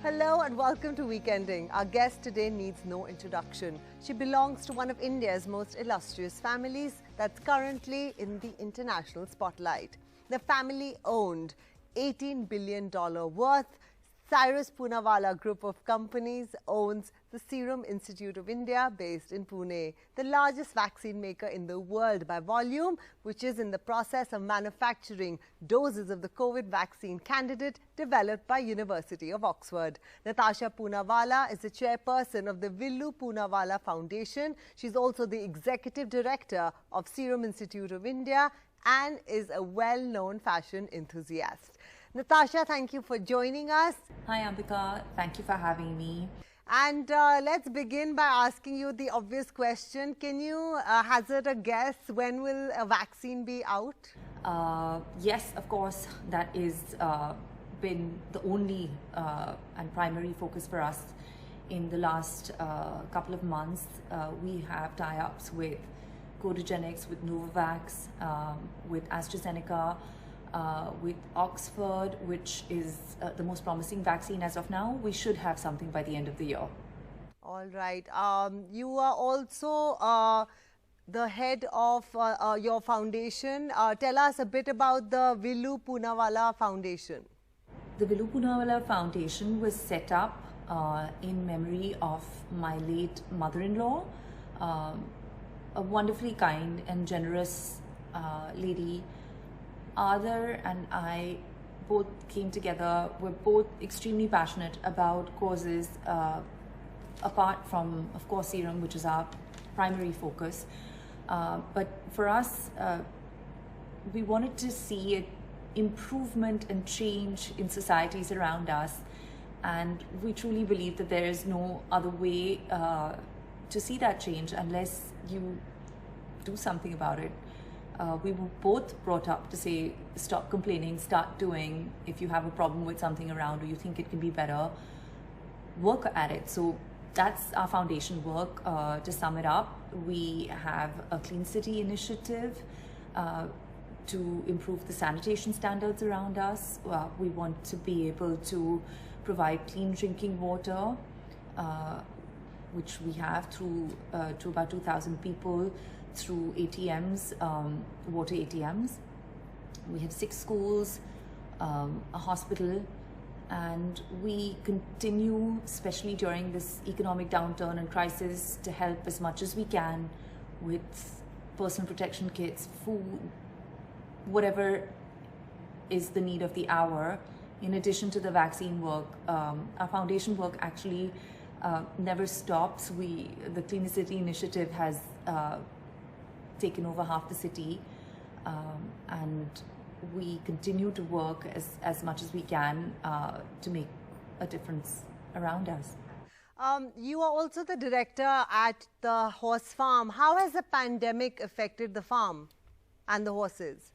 Hello and welcome to Weekending. Our guest today needs no introduction. She belongs to one of India's most illustrious families that's currently in the international spotlight. The family-owned $18 billion worth Natasha Poonawalla group of companies owns the Serum Institute of India based in Pune, the largest vaccine maker in the world by volume, which is in the process of manufacturing doses of the COVID vaccine candidate developed by University of Oxford. Natasha Poonawalla is the chairperson of the Villu Poonawalla Foundation. She's also the executive director of Serum Institute of India and is a well-known fashion enthusiast. Natasha, thank you for joining us. Hi Ambika, thank you for having me. And let's begin by asking you the obvious question. Can you hazard a guess when will a vaccine be out? Yes, of course, that is been the only and primary focus for us in the last couple of months. We have tie-ups with Codagenix, with Novavax, with AstraZeneca, with Oxford, which is the most promising vaccine as of now. We should have something by the end of the year. All right. You are also the head of your foundation. Tell us a bit about the Villu Poonawalla Foundation. The Villu Poonawalla Foundation was set up in memory of my late mother-in-law, a wonderfully kind and generous lady. Adar and I both came together. We're both extremely passionate about causes apart from, of course, Serum, which is our primary focus. But for us, we wanted to see an improvement and change in societies around us. And we truly believe that there is no other way to see that change unless you do something about it. We were both brought up to say, stop complaining, start doing. If you have a problem with something around or you think it can be better, work at it. So that's our foundation work. To sum it up, we have a Clean City initiative to improve the sanitation standards around us. We want to be able to provide clean drinking water, which we have through to about 2,000 people through ATMs, water ATMs. We have 6 schools, a hospital, and we continue, especially during this economic downturn and crisis, to help as much as we can with personal protection kits, food, whatever is the need of the hour. In addition to the vaccine work, our foundation work actually never stops. The Clean City initiative has taken over half the city, and we continue to work as much as we can to make a difference around us. You are also the director at the horse farm. How has the pandemic affected the farm and the horses?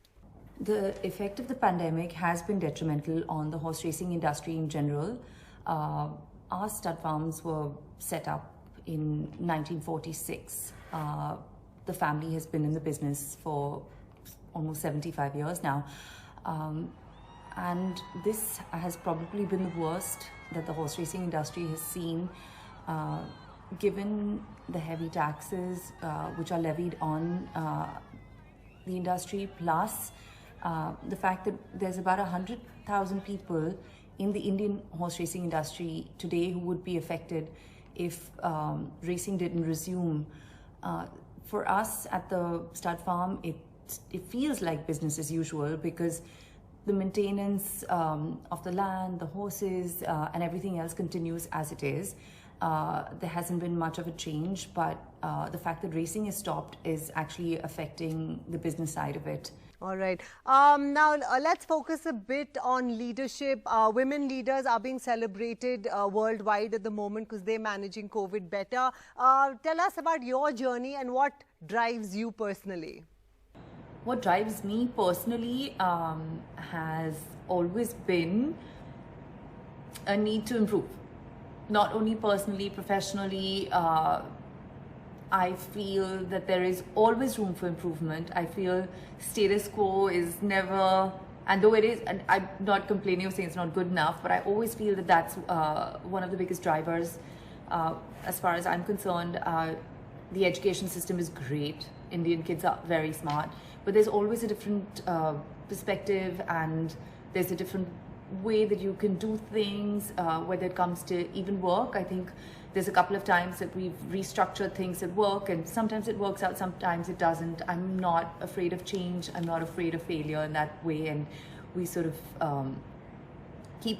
The effect of the pandemic has been detrimental on the horse racing industry in general. Our stud farms were set up in 1946. The family has been in the business for almost 75 years now. And this has probably been the worst that the horse racing industry has seen, given the heavy taxes which are levied on the industry, plus the fact that there's about 100,000 people in the Indian horse racing industry today who would be affected if racing didn't resume. For us at the stud farm, it feels like business as usual because the maintenance of the land, the horses, and everything else continues as it is. There hasn't been much of a change, but the fact that racing is stopped is actually affecting the business side of it. All right. Now, let's focus a bit on leadership. Women leaders are being celebrated worldwide at the moment because they're managing COVID better. Tell us about your journey and what drives you personally. What drives me personally has always been a need to improve. Not only personally, professionally, I feel that there is always room for improvement. I feel status quo is never And though it is, and I'm not complaining or saying it's not good enough, but I always feel that that's one of the biggest drivers. As far as I'm concerned, the education system is great. Indian kids are very smart, but there's always a different perspective, and there's a different way that you can do things, whether it comes to even work. I think there's a couple of times that we've restructured things at work, and sometimes it works out, sometimes it doesn't. I'm not afraid of change. I'm not afraid of failure in that way, and we sort of keep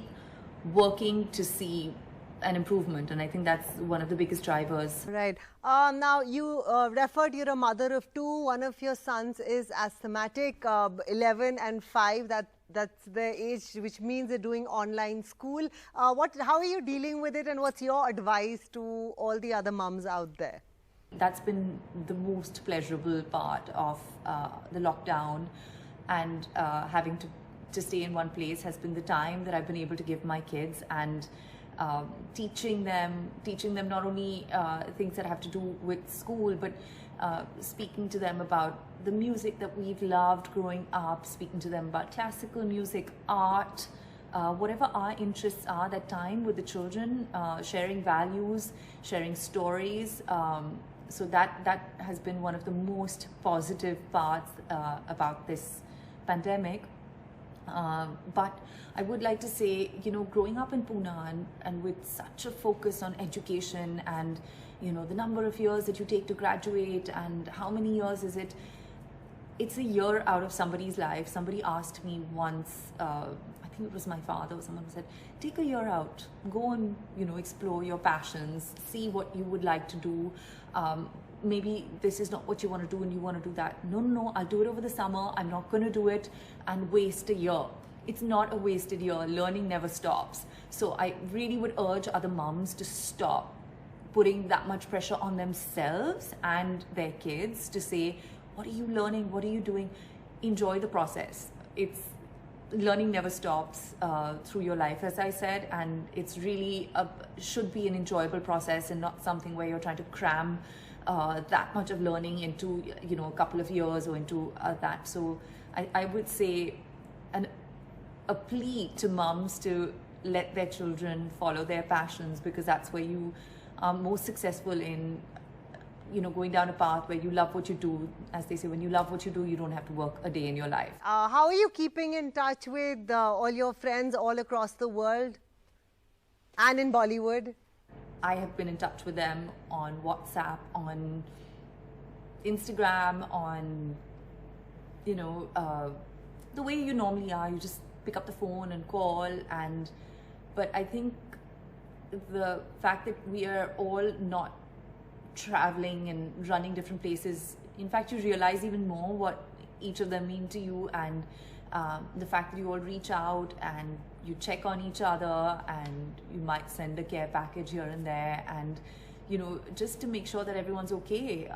working to see an improvement, and I think that's one of the biggest drivers. Right. Now, you referred you're a mother of two. One of your sons is asthmatic, 11 and 5. That's the age, which means they're doing online school. How are you dealing with it, and what's your advice to all the other mums out there? That's been the most pleasurable part of the lockdown, and having to stay in one place has been the time that I've been able to give my kids, and teaching them not only things that have to do with school, but speaking to them about the music that we've loved growing up, speaking to them about classical music, art, whatever our interests are that time with the children, sharing values, sharing stories. So that has been one of the most positive parts about this pandemic. But I would like to say, growing up in Pune and with such a focus on education and, the number of years that you take to graduate and how many years is it, it's a year out of somebody's life. Somebody asked me once, I think it was my father or someone said, take a year out, go and, explore your passions, see what you would like to do. Maybe this is not what you want to do and you want to do that. No, I'll do it over the summer. I'm not going to do it and waste a year. It's not a wasted year. Learning never stops. So I really would urge other mums to stop putting that much pressure on themselves and their kids to say, what are you learning? What are you doing? Enjoy the process. Learning never stops through your life, as I said, and it's really should be an enjoyable process and not something where you're trying to cram that much of learning into a couple of years or into that. So I would say a plea to mums to let their children follow their passions, because that's where you are most successful in going down a path where you love what you do. As they say, when you love what you do, you don't have to work a day in your life. How are you keeping in touch with all your friends all across the world and in Bollywood? I have been in touch with them on WhatsApp, on Instagram, on, the way you normally are. You just pick up the phone and call. But I think the fact that we are all not traveling and running different places, in fact, you realize even more what each of them mean to you, and the fact that you all reach out and you check on each other, and you might send a care package here and there, and just to make sure that everyone's okay.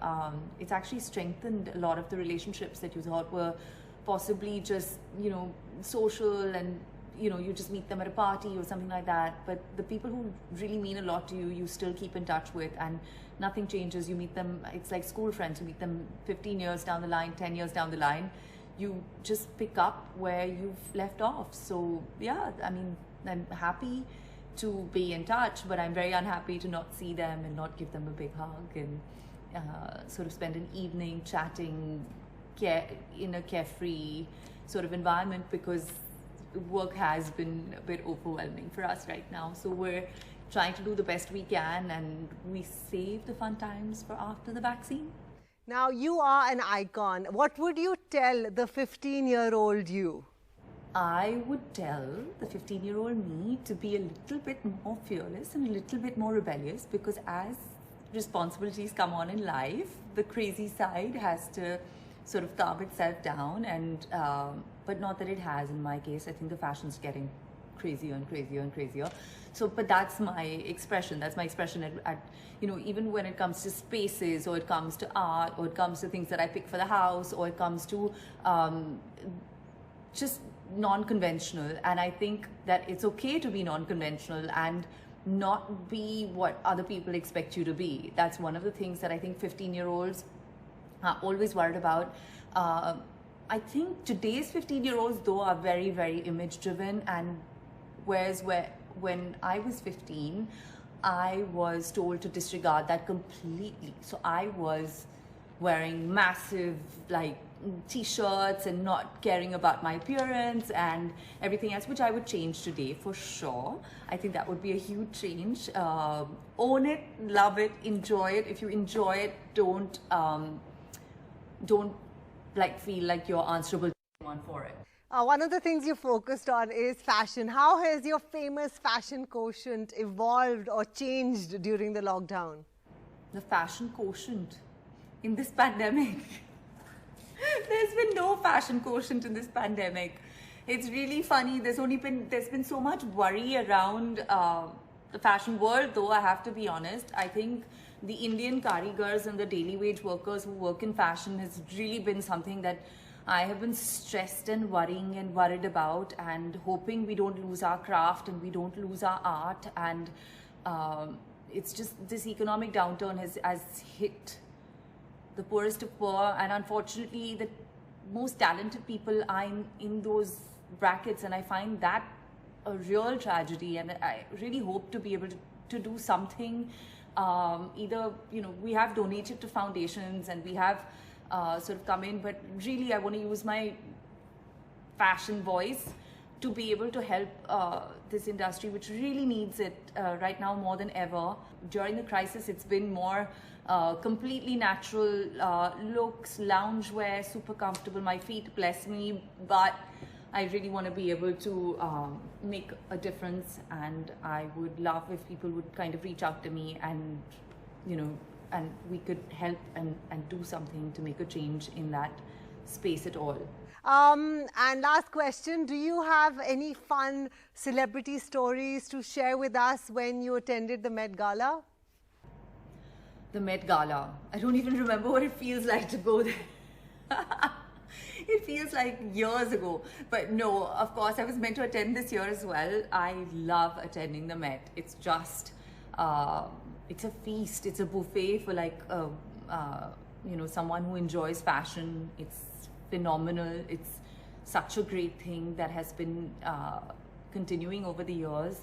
It's actually strengthened a lot of the relationships that you thought were possibly just social, and you just meet them at a party or something like that. But the people who really mean a lot to you, you still keep in touch with, and nothing changes. You meet them, it's like school friends. You meet them 15 years down the line, 10 years down the line. You just pick up where you've left off. So yeah, I mean, I'm happy to be in touch, but I'm very unhappy to not see them and not give them a big hug and sort of spend an evening chatting in a carefree sort of environment, because work has been a bit overwhelming for us right now. So we're trying to do the best we can, and we save the fun times for after the vaccine. Now, you are an icon. What would you tell the 15-year-old you? I would tell the 15-year-old me to be a little bit more fearless and a little bit more rebellious, because as responsibilities come on in life, the crazy side has to sort of calm itself down. And but not that it has in my case. I think the fashion's getting crazier and crazier and crazier. So, but that's my expression. That's my expression at even when it comes to spaces, or it comes to art, or it comes to things that I pick for the house, or it comes to just non-conventional. And I think that it's okay to be non-conventional and not be what other people expect you to be. That's one of the things that I think 15-year-olds are always worried about. I think today's 15-year-olds though are very, very image driven, and whereas when I was 15, I was told to disregard that completely. So I was wearing massive like t-shirts and not caring about my appearance and everything else, which I would change today for sure. I think that would be a huge change. Own it, love it, enjoy it. If you enjoy it, don't like feel like you're answerable to anyone for it. One of the things you focused on is fashion. How has your famous fashion quotient evolved or changed during the lockdown? The fashion quotient in this pandemic. There's been no fashion quotient in this pandemic. It's really funny. There's been so much worry around the fashion world, though I have to be honest. I think the Indian karigars and the daily wage workers who work in fashion has really been something that I have been stressed and worried about, and hoping we don't lose our craft and we don't lose our art. And it's just this economic downturn has hit the poorest of poor, and unfortunately the most talented people are in those brackets, and I find that a real tragedy. And I really hope to be able to do something. Either, you know, we have donated to foundations and we have sort of come in, but really I want to use my fashion voice to be able to help this industry, which really needs it right now more than ever. During the crisis, it's been more completely natural looks, loungewear, super comfortable. My feet bless me, but I really want to be able to make a difference, and I would love if people would kind of reach out to me and, you know, and we could help and do something to make a change in that space at all. And last question, do you have any fun celebrity stories to share with us when you attended the Met Gala? The Met Gala. I don't even remember what it feels like to go there. It feels like years ago. But no, of course, I was meant to attend this year as well. I love attending the Met. It's just, it's a feast. It's a buffet for like, you know, someone who enjoys fashion. It's phenomenal. It's such a great thing that has been continuing over the years.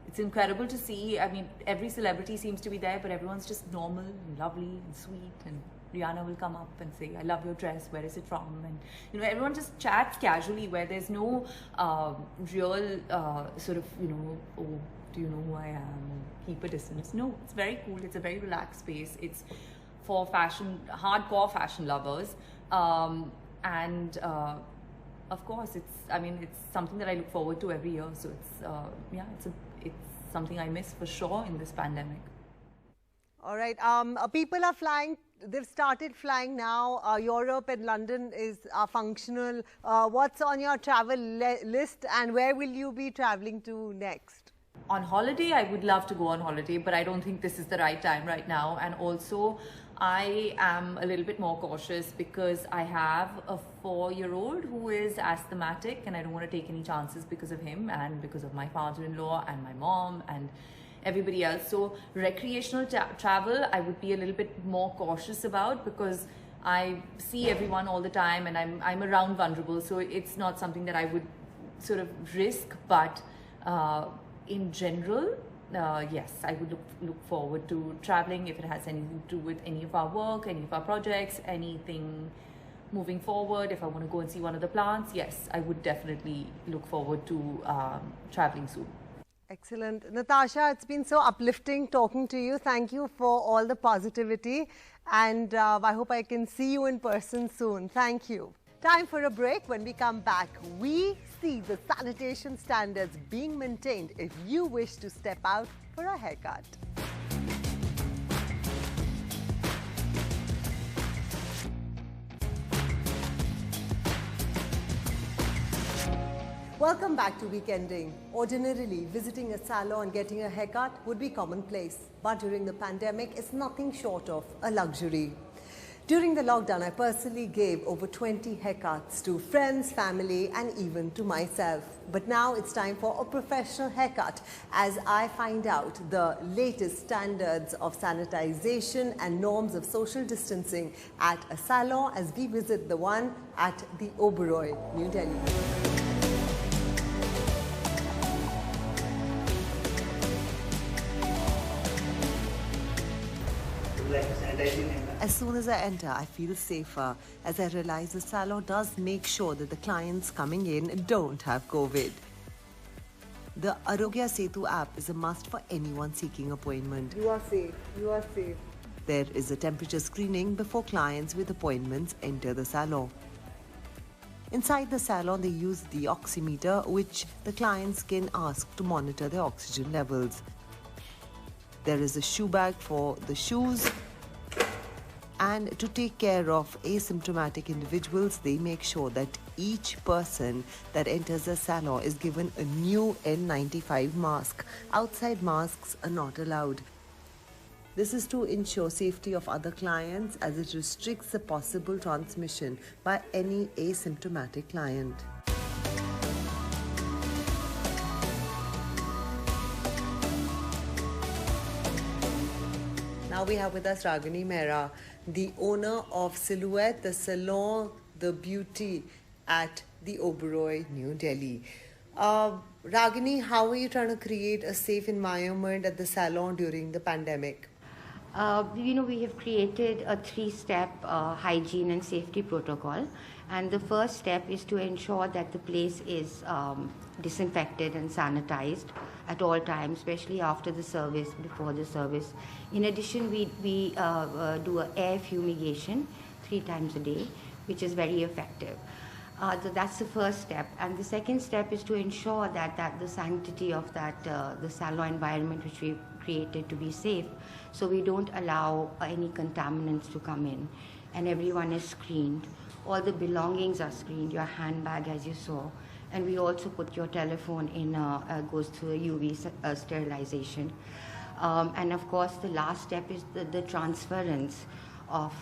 It's incredible to see. I mean, every celebrity seems to be there, but everyone's just normal and lovely and sweet. And Rihanna will come up and say, "I love your dress. Where is it from?" And you know, everyone just chats casually, where there's no real sort of, you know, "Oh, do you know who I am?" or "Keep a distance." No, it's very cool. It's a very relaxed space. It's for fashion, hardcore fashion lovers, and of course, it's something that I look forward to every year. So it's yeah, it's something I miss for sure in this pandemic. All right. People are flying. They've started flying now. Europe and London are functional. What's on your travel list, and where will you be traveling to next? On holiday, I would love to go on holiday, but I don't think this is the right time right now. And also, I am a little bit more cautious because I have a 4-year-old who is asthmatic, and I don't want to take any chances because of him and because of my father-in-law and my mom and everybody else. So recreational travel, I would be a little bit more cautious about, because I see everyone all the time and I'm around vulnerable. So it's not something that I would sort of risk, but in general, yes, I would look forward to traveling if it has anything to do with any of our work, any of our projects, anything moving forward. If I want to go and see one of the plants, yes, I would definitely look forward to traveling soon. Excellent. Natasha, it's been so uplifting talking to you. Thank you for all the positivity, and I hope I can see you in person soon. Thank you. Time for a break. When we come back, we see the sanitation standards being maintained if you wish to step out for a haircut. Welcome back to Weekending. Ordinarily, visiting a salon, getting a haircut would be commonplace, but during the pandemic, it's nothing short of a luxury. During the lockdown, I personally gave over 20 haircuts to friends, family, and even to myself. But now it's time for a professional haircut as I find out the latest standards of sanitization and norms of social distancing at a salon as we visit the one at the Oberoi, New Delhi. As soon as I enter, I feel safer as I realize the salon does make sure that the clients coming in don't have COVID. The Arogya Setu app is a must for anyone seeking appointment. You are safe. You are safe. There is a temperature screening before clients with appointments enter the salon. Inside the salon, they use the oximeter, which the clients can ask to monitor their oxygen levels. There is a shoe bag for the shoes. And to take care of asymptomatic individuals, they make sure that each person that enters the salon is given a new N95 mask. Outside masks are not allowed. This is to ensure safety of other clients as it restricts the possible transmission by any asymptomatic client. Now we have with us Ragini Mehra, the owner of Silhouette, the salon, the beauty at the Oberoi, New Delhi. Ragini, how are you trying to create a safe environment at the salon during the pandemic? We have created a 3-step hygiene and safety protocol. And the first step is to ensure that the place is disinfected and sanitized at all times, especially after the service, before the service. In addition, we do an air fumigation 3 times a day, which is very effective. So that's the first step. And the second step is to ensure that the sanctity of the salon environment which we've created to be safe. So we don't allow any contaminants to come in, and everyone is screened. All the belongings are screened, your handbag as you saw. And we also put your telephone in, goes through a UV sterilization. And of course, the last step is the transference of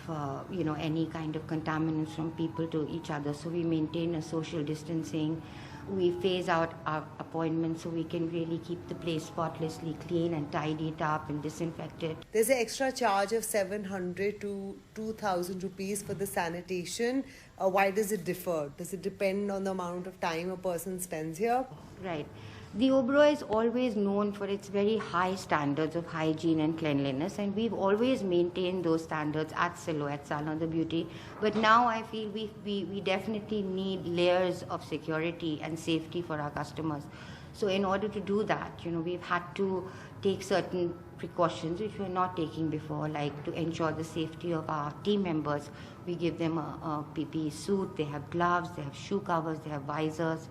any kind of contaminants from people to each other. So we maintain a social distancing. We phase out our appointments so we can really keep the place spotlessly clean and tidy it up and disinfect it. There's an extra charge of 700 to 2,000 rupees for the sanitation. Why does it differ? Does it depend on the amount of time a person spends here? Right. The Oberoi is always known for its very high standards of hygiene and cleanliness, and we've always maintained those standards at Silhouette Salon the Beauty. But now I feel we definitely need layers of security and safety for our customers. So in order to do that, we've had to take certain precautions which we were not taking before, like to ensure the safety of our team members. We give them a PPE suit, they have gloves, they have shoe covers, they have visors.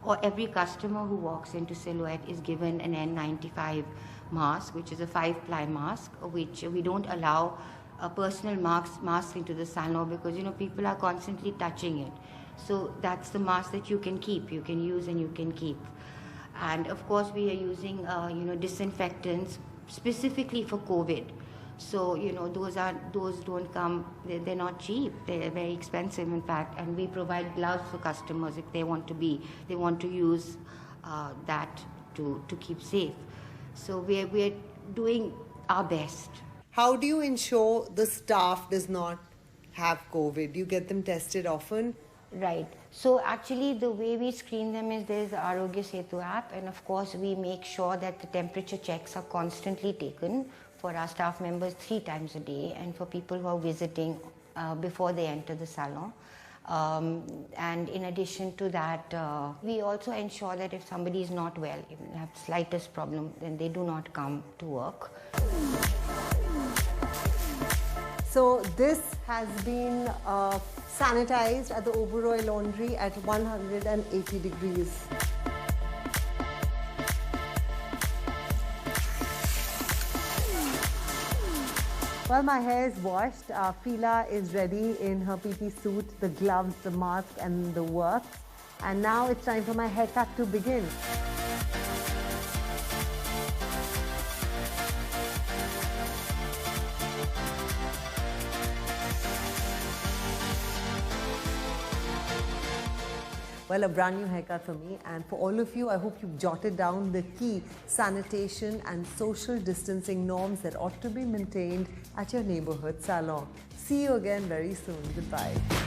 Or every customer who walks into Silhouette is given an N95 mask, which is a 5-ply mask, which we don't allow a personal mask into the salon because people are constantly touching it. So that's the mask that you can keep, you can use and you can keep. And of course we are using disinfectants specifically for COVID. So those don't come, they're not cheap, they're very expensive in fact, and we provide gloves for customers if they want to use that to keep safe. So we're doing our best. How do you ensure the staff does not have COVID? Do you get them tested often? Right. So actually the way we screen them is there's the Arogya Setu app, and of course we make sure that the temperature checks are constantly taken for our staff members 3 times a day, and for people who are visiting before they enter the salon. And in addition to that, we also ensure that if somebody is not well, if they have slightest problem, then they do not come to work. So this has been sanitized at the Oberoi Laundry at 180 degrees. Well, my hair is washed. Fila is ready in her PP suit, the gloves, the mask and the works. And now it's time for my haircut to begin. Well, a brand new haircut for me, and for all of you, I hope you've jotted down the key sanitation and social distancing norms that ought to be maintained at your neighborhood salon. See you again very soon. Goodbye.